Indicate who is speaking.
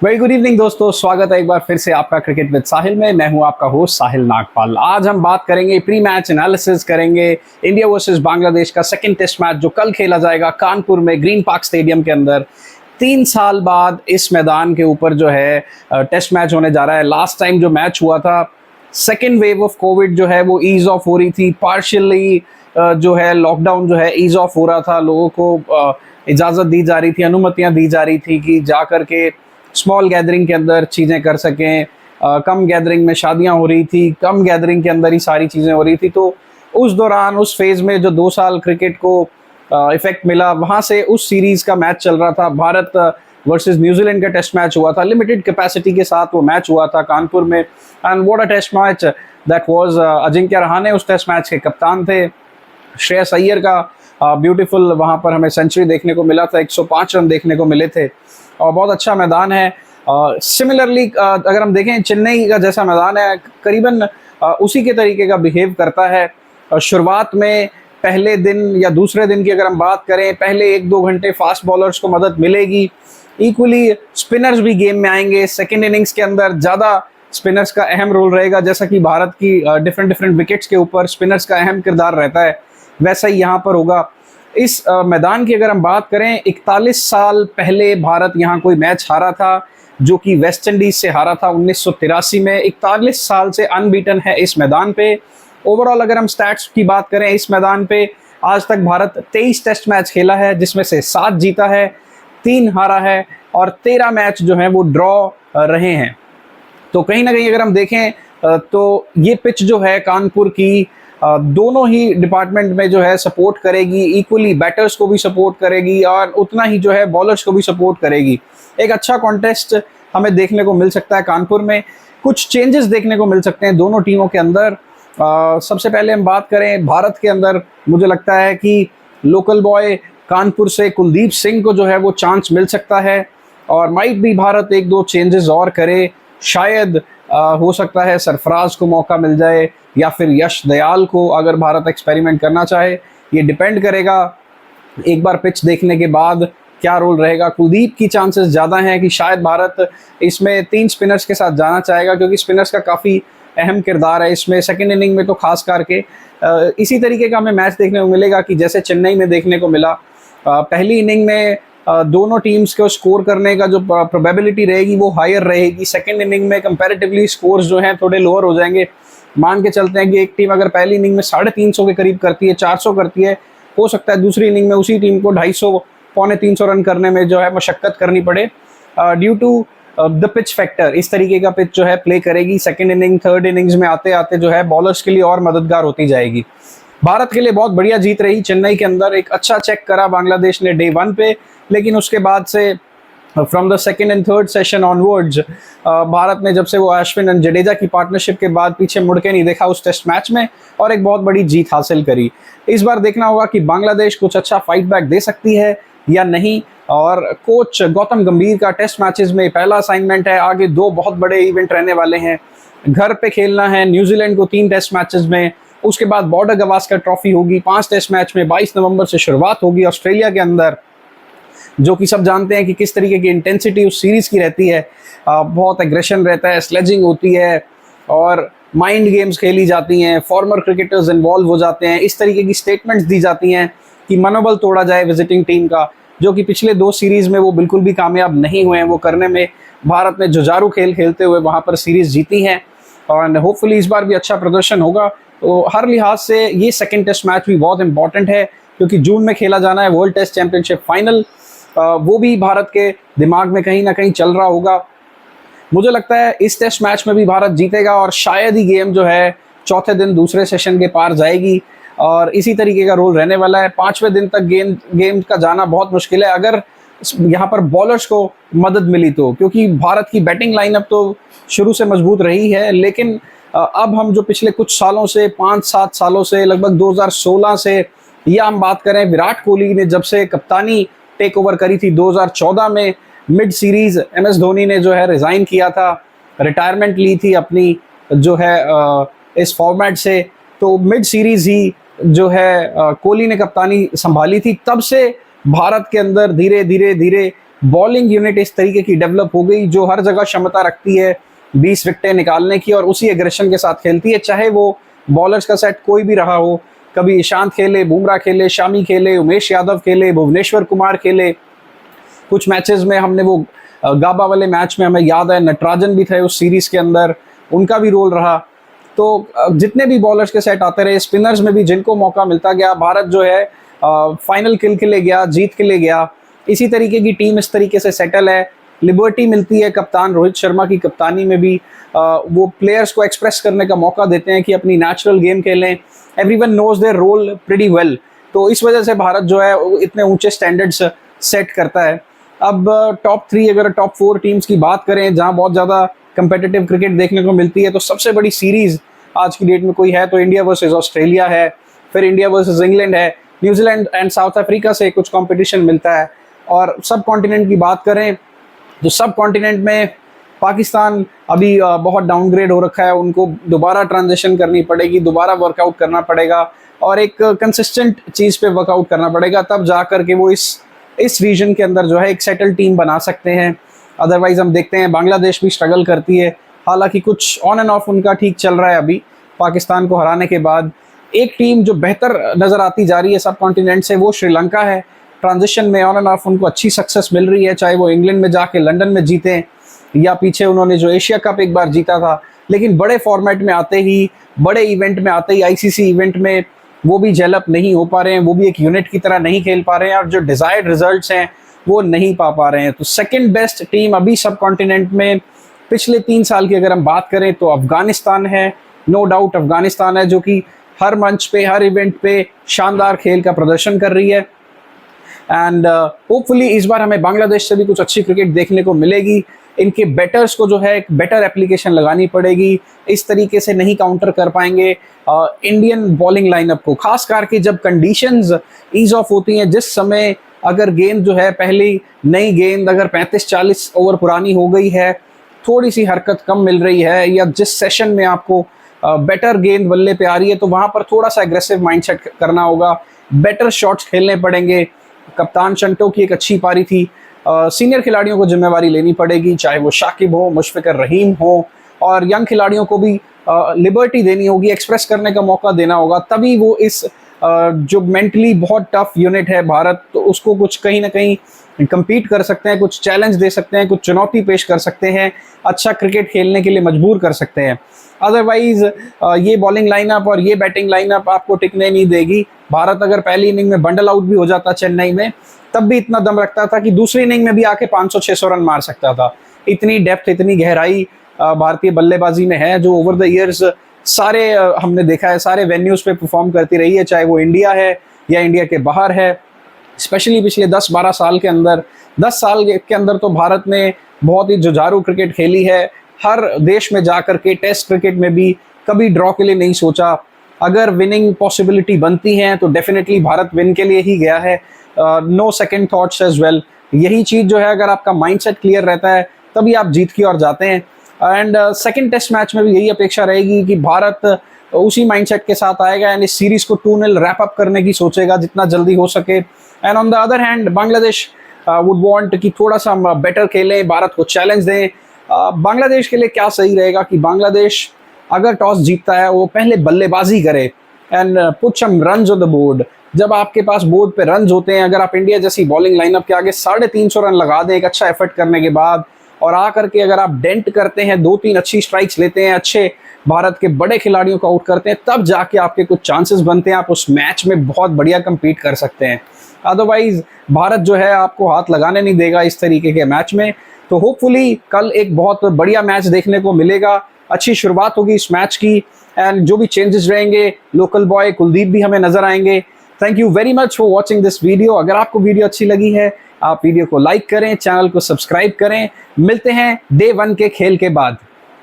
Speaker 1: Very good evening दोस्तों, स्वागत है एक बार फिर से आपका क्रिकेट विद साहिल में। मैं हूं आपका होस्ट साहिल नागपाल। आज हम बात करेंगे, प्री मैच एनालिसिस करेंगे इंडिया वर्सेस बांग्लादेश का सेकंड टेस्ट मैच जो कल खेला जाएगा कानपुर में ग्रीन पार्क स्टेडियम के अंदर। 3 साल बाद इस मैदान के ऊपर जो है टेस्ट मैच होने जा रहा है। लास्ट टाइम जो मैच हुआ था, सेकेंड वेव ऑफ कोविड जो है वो ईज ऑफ हो रही थी, पार्शियली जो है लॉकडाउन जो है ईज ऑफ हो रहा था, लोगों को इजाज़त दी जा रही थी, अनुमतियां दी जा रही थी कि जा कर के स्मॉल गैदरिंग के अंदर चीज़ें कर सकें। कम गैदरिंग में शादियां हो रही थी, कम गैदरिंग के अंदर ही सारी चीज़ें हो रही थी। तो उस दौरान, उस फेज़ में जो 2 साल क्रिकेट को इफेक्ट मिला, वहाँ से उस सीरीज़ का मैच चल रहा था। भारत वर्सेस न्यूजीलैंड का टेस्ट मैच हुआ था, लिमिटेड कैपेसिटी के साथ वो मैच हुआ था कानपुर में। And what a test match that was. Ajinkya Rahane उस टेस्ट मैच के कप्तान थे। श्रेयस अय्यर का ब्यूटीफुल वहाँ पर हमें सेंचुरी देखने को मिला था, 105 रन देखने को मिले थे और बहुत अच्छा मैदान है। सिमिलरली अगर हम देखें, चेन्नई का जैसा मैदान है, करीबन उसी के तरीके का बिहेव करता है। शुरुआत में पहले दिन या दूसरे दिन की अगर हम बात करें, पहले 1-2 घंटे फास्ट बॉलर्स को मदद मिलेगी, इक्वली स्पिनर्स भी गेम में आएंगे। सेकेंड इनिंग्स के अंदर ज़्यादा स्पिनर्स का अहम रोल रहेगा, जैसा कि भारत की डिफरेंट विकेट्स के ऊपर स्पिनर्स का अहम किरदार रहता है, वैसा ही यहाँ पर होगा। इस मैदान की अगर हम बात करें, 41 साल पहले भारत यहाँ कोई मैच हारा था, जो कि वेस्ट इंडीज से हारा था 1983 में। 41 साल से अनबीटन है इस मैदान पे। ओवरऑल अगर हम स्टैट्स की बात करें, इस मैदान पे आज तक भारत 23 टेस्ट मैच खेला है, जिसमें से 7 जीता है, 3 हारा है और 13 मैच जो हैं वो ड्रॉ रहे हैं। तो कहीं ना कहीं अगर हम देखें तो ये पिच जो है कानपुर की, दोनों ही डिपार्टमेंट में जो है सपोर्ट करेगी, इक्वली बैटर्स को भी सपोर्ट करेगी और उतना ही जो है बॉलर्स को भी सपोर्ट करेगी। एक अच्छा कॉन्टेस्ट हमें देखने को मिल सकता है कानपुर में। कुछ चेंजेस देखने को मिल सकते हैं दोनों टीमों के अंदर। सबसे पहले हम बात करें भारत के अंदर, मुझे लगता है कि लोकल बॉय कानपुर से कुलदीप सिंह को जो है वो चांस मिल सकता है और माइट भी भारत 1-2 चेंजेस और करे। शायद हो सकता है सरफराज को मौका मिल जाए या फिर यश दयाल को, अगर भारत एक्सपेरिमेंट करना चाहे। ये डिपेंड करेगा एक बार पिच देखने के बाद क्या रोल रहेगा। कुलदीप की चांसेस ज़्यादा हैं कि शायद भारत इसमें 3 स्पिनर्स के साथ जाना चाहेगा, क्योंकि स्पिनर्स का काफ़ी अहम किरदार है इसमें, सेकेंड इनिंग में तो खास करके। इसी तरीके का हमें मैच देखने को मिलेगा कि जैसे चेन्नई में देखने को मिला। पहली इनिंग में दोनों टीम्स को स्कोर करने का जो प्रोबेबिलिटी रहेगी वो हायर रहेगी। सेकेंड इनिंग में कंपैरेटिवली स्कोर्स जो हैं थोड़े लोअर हो जाएंगे। मान के चलते हैं कि एक टीम अगर पहली इनिंग में 350 के करीब करती है, 400 करती है, हो सकता है दूसरी इनिंग में उसी टीम को 250 पौने 300 रन करने में जो है मशक्कत करनी पड़े, due to the pitch factor. इस तरीके का पिच जो है प्ले करेगी। सेकेंड इनिंग, थर्ड इनिंग्स में आते आते जो है बॉलर्स के लिए और मददगार होती जाएगी। भारत के लिए बहुत बढ़िया जीत रही चेन्नई के अंदर। एक अच्छा चेक करा बांग्लादेश ने डे 1 पे, लेकिन उसके बाद से from the second and third session onwards Bharat ने, जब से वो अश्विन एंड जडेजा की पार्टनरशिप के बाद, पीछे मुड़ के नहीं देखा उस टेस्ट मैच में और एक बहुत बड़ी जीत हासिल करी। इस बार देखना होगा कि बांग्लादेश कुछ अच्छा फाइट बैक दे सकती है या नहीं। और कोच गौतम गंभीर का टेस्ट मैचेस में पहला असाइनमेंट है, आगे 2 बहुत बड़े इवेंट रहने वाले हैं। घर पे खेलना है न्यूजीलैंड को 3 टेस्ट मैचेस में, उसके बाद बॉर्डर गवास्कर ट्रॉफी होगी 5 टेस्ट मैच में, 22 नवंबर से शुरुआत होगी ऑस्ट्रेलिया के अंदर, जो कि सब जानते हैं कि किस तरीके की इंटेंसिटी उस सीरीज़ की रहती है। बहुत एग्रेशन रहता है, स्लेजिंग होती है और माइंड गेम्स खेली जाती हैं, फॉर्मर क्रिकेटर्स इन्वॉल्व हो जाते हैं। इस तरीके की स्टेटमेंट्स दी जाती हैं कि मनोबल तोड़ा जाए विजिटिंग टीम का, जो कि पिछले 2 सीरीज़ में वो बिल्कुल भी कामयाब नहीं हुए हैं वो करने में। भारत ने जुझारू खेल खेलते हुए वहाँ पर सीरीज़ जीती हैं और होपफुली इस बार भी अच्छा प्रदर्शन होगा। तो हर लिहाज से ये सेकेंड टेस्ट मैच भी बहुत इंपॉर्टेंट है, क्योंकि जून में खेला जाना है वर्ल्ड टेस्ट चैंपियनशिप फाइनल। वो भी भारत के दिमाग में कहीं ना कहीं चल रहा होगा। मुझे लगता है इस टेस्ट मैच में भी भारत जीतेगा और शायद ही गेम जो है चौथे दिन दूसरे सेशन के पार जाएगी और इसी तरीके का रोल रहने वाला है। 5वें दिन तक गेम का जाना बहुत मुश्किल है, अगर यहाँ पर बॉलर्स को मदद मिली तो, क्योंकि भारत की बैटिंग लाइनअप तो शुरू से मजबूत रही है, लेकिन अब हम जो पिछले कुछ सालों से, 5-7 सालों से, लगभग 2016 से, या हम बात करें विराट कोहली ने जब से कप्तानी टेक ओवर करी थी 2014 में, मिड सीरीज MS धोनी ने जो है रिज़ाइन किया था, रिटायरमेंट ली थी अपनी जो है इस फॉर्मेट से, तो मिड सीरीज ही जो है कोहली ने कप्तानी संभाली थी। तब से भारत के अंदर धीरे धीरे धीरे बॉलिंग यूनिट इस तरीके की डेवलप हो गई जो हर जगह क्षमता रखती है 20 विकेटें निकालने की और उसी एग्रेशन के साथ खेलती है, चाहे वो बॉलर्स का सेट कोई भी रहा हो। कभी ईशांत खेले, बुमराह खेले, शामी खेले, उमेश यादव खेले, भुवनेश्वर कुमार खेले। कुछ मैचेस में हमने वो गाबा वाले मैच में हमें याद है नटराजन भी थे उस सीरीज के अंदर, उनका भी रोल रहा। तो जितने भी बॉलर्स के सेट आते रहे, स्पिनर्स में भी जिनको मौका मिलता गया, भारत जो है फाइनल किल के लिए गया, जीत के लिए गया। इसी तरीके की टीम इस तरीके से सेटल है। लिबर्टी मिलती है कप्तान रोहित शर्मा की कप्तानी में भी, वो प्लेयर्स को एक्सप्रेस करने का मौका देते हैं कि अपनी नेचुरल गेम खेलें। Everyone knows their role pretty well. तो इस वजह से भारत जो है इतने ऊंचे स्टैंडर्ड्स सेट करता है। अब टॉप 3 अगर टॉप 4 टीम्स की बात करें जहां बहुत ज़्यादा कंपेटिटिव क्रिकेट देखने को मिलती है, तो सबसे बड़ी सीरीज़ आज की डेट में कोई है तो इंडिया वर्सेस ऑस्ट्रेलिया है, फिर इंडिया वर्सेस इंग्लैंड है, न्यूजीलैंड एंड साउथ अफ्रीका से कुछ कंपटीशन मिलता है। और सब कॉन्टिनेंट की बात करें तो सब कॉन्टिनेंट में पाकिस्तान अभी बहुत डाउनग्रेड हो रखा है, उनको दोबारा ट्रांजिशन करनी पड़ेगी, दोबारा वर्कआउट करना पड़ेगा और एक कंसिस्टेंट चीज़ पे वर्कआउट करना पड़ेगा, तब जा कर के वो इस रीजन के अंदर जो है एक सेटल टीम बना सकते हैं। अदरवाइज हम देखते हैं बांग्लादेश भी स्ट्रगल करती है, हालांकि कुछ ऑन एंड ऑफ उनका ठीक चल रहा है अभी पाकिस्तान को हराने के बाद। एक टीम जो बेहतर नज़र आती जा रही है सब कॉन्टिनेंट से वो श्रीलंका है। ट्रांजिशन में ऑन एंड ऑफ उनको अच्छी सक्सेस मिल रही है, चाहे वो इंग्लैंड में जाके लंदन में जीतें या पीछे उन्होंने जो एशिया कप एक बार जीता था, लेकिन बड़े फॉर्मेट में आते ही, बड़े इवेंट में आते ही, आईसीसी इवेंट में वो भी जेलअप नहीं हो पा रहे हैं, वो भी एक यूनिट की तरह नहीं खेल पा रहे हैं और जो डिजायर्ड रिजल्ट्स हैं वो नहीं पा रहे हैं। तो सेकंड बेस्ट टीम अभी सब कॉन्टिनेंट में पिछले 3 साल की अगर हम बात करें तो अफगानिस्तान है। नो डाउट अफगानिस्तान है जो कि हर मंच पे, हर इवेंट पे शानदार खेल का प्रदर्शन कर रही है। एंड होपफुली इस बार हमें बांग्लादेश से भी कुछ अच्छी क्रिकेट देखने को मिलेगी। इनके बैटर्स को जो है एक बेटर एप्लीकेशन लगानी पड़ेगी, इस तरीके से नहीं काउंटर कर पाएंगे इंडियन बॉलिंग लाइनअप को, खास करके जब कंडीशंस ईज ऑफ होती हैं। जिस समय अगर गेंद जो है पहली नई गेंद अगर 35-40 ओवर पुरानी हो गई है, थोड़ी सी हरकत कम मिल रही है, या जिस सेशन में आपको बेटर गेंद बल्ले पे आ रही है, तो वहाँ पर थोड़ा सा एग्रेसिव माइंडसेट करना होगा, बेटर शॉट्स खेलने पड़ेंगे। कप्तान शंटो की एक अच्छी पारी थी। सीनियर खिलाड़ियों को जिम्मेवारी लेनी पड़ेगी, चाहे वो शाकिब हो, मुशफिकर रहीम हो, और यंग खिलाड़ियों को भी लिबर्टी देनी होगी, एक्सप्रेस करने का मौका देना होगा, तभी वो इस जो मेंटली बहुत टफ यूनिट है भारत, तो उसको कुछ कहीं ना कहीं compete कर सकते हैं, कुछ चैलेंज दे सकते हैं, कुछ चुनौती पेश कर सकते हैं, अच्छा क्रिकेट खेलने के लिए मजबूर कर सकते हैं। अदरवाइज ये बॉलिंग लाइनअप और ये बैटिंग लाइनअप आपको टिकने नहीं देगी। भारत अगर पहली इनिंग में बंडल आउट भी हो जाता चेन्नई में, तब भी इतना दम रखता था कि दूसरी इनिंग में भी आके 500-600 रन मार सकता था। इतनी डेप्थ, इतनी गहराई भारतीय बल्लेबाजी में है, जो ओवर द ईयर्स सारे हमने देखा है, सारे वेन्यूज पे परफॉर्म करती रही है, चाहे वो इंडिया है या इंडिया के बाहर है। स्पेशली पिछले 10-12 साल के अंदर, 10 साल के अंदर तो भारत ने बहुत ही जुझारू क्रिकेट खेली है। हर देश में जाकर के टेस्ट क्रिकेट में भी कभी ड्रॉ के लिए नहीं सोचा। अगर विनिंग पॉसिबिलिटी बनती है तो डेफिनेटली भारत विन के लिए ही गया है, no second thoughts as well. यही चीज़ जो है, अगर आपका माइंडसेट क्लियर रहता है तभी आप जीत की ओर जाते हैं। एंड सेकंड टेस्ट मैच में भी यही अपेक्षा रहेगी कि भारत उसी माइंडसेट के साथ आएगा एंड इस सीरीज को 2-0 रैप अप करने की सोचेगा जितना जल्दी हो सके। And on the other hand Bangladesh would want कि थोड़ा सा बेटर खेलें, भारत को चैलेंज दें। बांग्लादेश के लिए क्या सही रहेगा कि बांग्लादेश अगर टॉस जीतता है वो पहले बल्लेबाजी करे and put some runs on the board. जब आपके पास बोर्ड पे रन्स होते हैं, अगर आप इंडिया जैसी बॉलिंग लाइनअप के आगे 350 रन लगा दें एक अच्छा एफर्ट करने के बाद, और आकर के अगर आप डेंट करते हैं, 2-3 अच्छी स्ट्राइक्स लेते हैं, अच्छे भारत के बड़े खिलाड़ियों को आउट करते हैं, तब जाके आपके कुछ चांसेस बनते हैं, आप उस मैच में बहुत बढ़िया compete कर सकते हैं। अदरवाइज भारत जो है आपको हाथ लगाने नहीं देगा इस तरीके के मैच में। तो होपफुली कल एक बहुत बढ़िया मैच देखने को मिलेगा, अच्छी शुरुआत होगी इस मैच की। एंड जो भी चेंजेस रहेंगे, लोकल बॉय कुलदीप भी हमें नजर आएंगे। Thank you very much for watching this video. अगर आपको वीडियो अच्छी लगी है, आप वीडियो को लाइक करें, चैनल को सब्सक्राइब करें। मिलते हैं डे 1 के खेल के बाद।